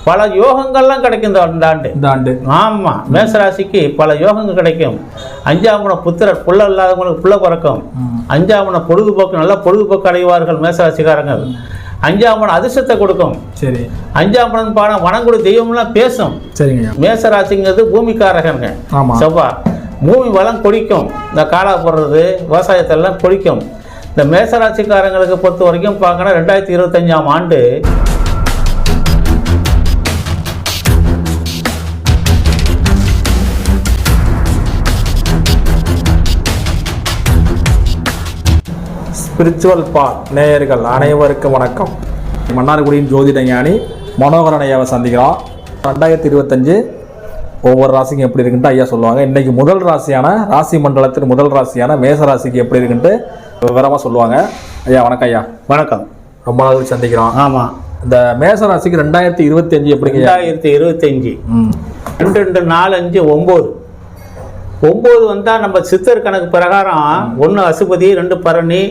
பல யோகங்கள்லாம் கிடைக்கும் இந்த ஆண்டு. ஆமாம், மேசராசிக்கு பல யோகங்கள் கிடைக்கும். 5ஆம் இடம் புத்திரர், புள்ள இல்லாதவங்களுக்கு புள்ள பிறக்கும். 5ஆம் இடம் பொழுதுபோக்கு, நல்லா பொழுதுபோக்கு அடைவார்கள் மேசராசிக்காரங்கள். 5ஆம் இடம் அதிர்ஷ்டத்தை கொடுக்கும். சரி. 5ஆம் இடம் பாடம் வனங்குடி தெய்வம்லாம் பேசும். சரிங்க. மேசராசிங்கிறது பூமிக்காரகங்க. செவ்வாய் பூமி வளம் கொடிக்கும். இந்த காலா போடுறது விவசாயத்தெல்லாம் கொடிக்கும். இந்த மேசராசிக்காரங்களுக்கு பொறுத்த வரைக்கும் பார்க்கணும் 2025ஆம் ஆண்டு ஸ்பிரிச்சுவல் பாத் நேயர்கள் அனைவருக்கும் வணக்கம். மன்னார்குடியின் ஜோதிட ஞானி மனோகரன் ஐயாவை சந்திக்கிறோம். 2025 ஒவ்வொரு ராசிக்கும் எப்படி இருக்குன்ட்டு ஐயா சொல்லுவாங்க. இன்றைக்கி முதல் ராசியான ராசி மண்டலத்தின் முதல் ராசியான மேசராசிக்கு எப்படி இருக்குன்ட்டு விவரமாக சொல்லுவாங்க. ஐயா வணக்கம். ஐயா வணக்கம். ரொம்ப நாள் சந்திக்கிறோம். ஆமாம். இந்த மேசராசிக்கு 2025 எப்படிங்க? 2025 2 4 5 9 வந்தால் நம்ம சித்தர் கணக்கு பிரகாரம் 1 அசுபதி, 2 பரணி,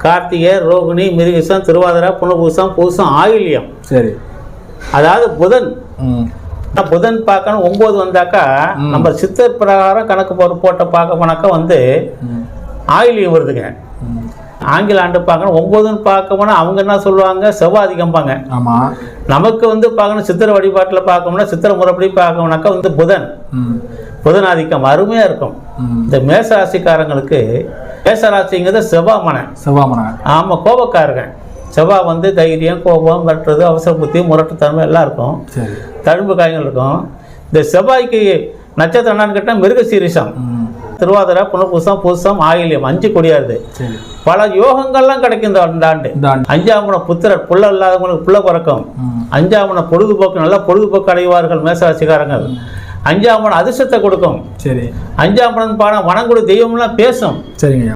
கார்த்திகை, ரோகிணி, மிருகசம், திருவாதிரை, புனர்பூசம், பூசம், ஆயில்யம். சரி. அதாவது புதன் பார்க்கணும். 9 வந்தாக்கா நம்ம சித்தர் பிரகாரம் கணக்கு போட்ட பார்க்க போனாக்கா ஆயில்யம் வருதுங்க. ஆங்கில ஆண்டு பார்க்கணும். 9ன்னு பார்க்க போனால் அவங்க என்ன சொல்லுவாங்க, செவ்வாதிகம்பாங்க. ஆமாம். நமக்கு பார்க்கணும் சித்திர வழிபாட்டில் பார்க்கணும்னா சித்திர முறைப்படி பார்க்கணும்னாக்கா புதனாதிக்கம் அருமையாக இருக்கும். இந்த மேசராசிக்காரங்களுக்கு மேசராசிங்கிறது செவ்வாமனை. ஆமாம், கோபக்காரங்க. செவ்வாய் தைரியம், கோபம், மிரட்டுறது, அவசர புத்தி, முரட்டுத்தன்மை எல்லாம் இருக்கும். தழும்பு காயங்கள் இருக்கும். இந்த செவ்வாய்க்கு நட்சத்திரம் என்னன்னு கேட்டால் மிருகசீரிஷம், திருவாதிரை, புனர்பூசம், பூசம், ஆயில்யம் 5 கொடியாருது. பல யோகங்கள்லாம் கிடைக்கும் இந்த ஆண்டு. 5ஆம் இடம் புத்திரர், புள்ள இல்லாதவங்களுக்கு புள்ள பிறக்கும். 5ஆம் இடம் பொழுதுபோக்கு, நல்லா பொழுதுபோக்கு அடைவார்கள் மேசராசிக்காரங்கள். 5ஆம் இடம் அதிர்ஷ்டத்தை கொடுக்கும். சரி. 5ஆம் இடம் பாடம் வனங்குடி தெய்வம்லாம் பேசும். சரிங்க.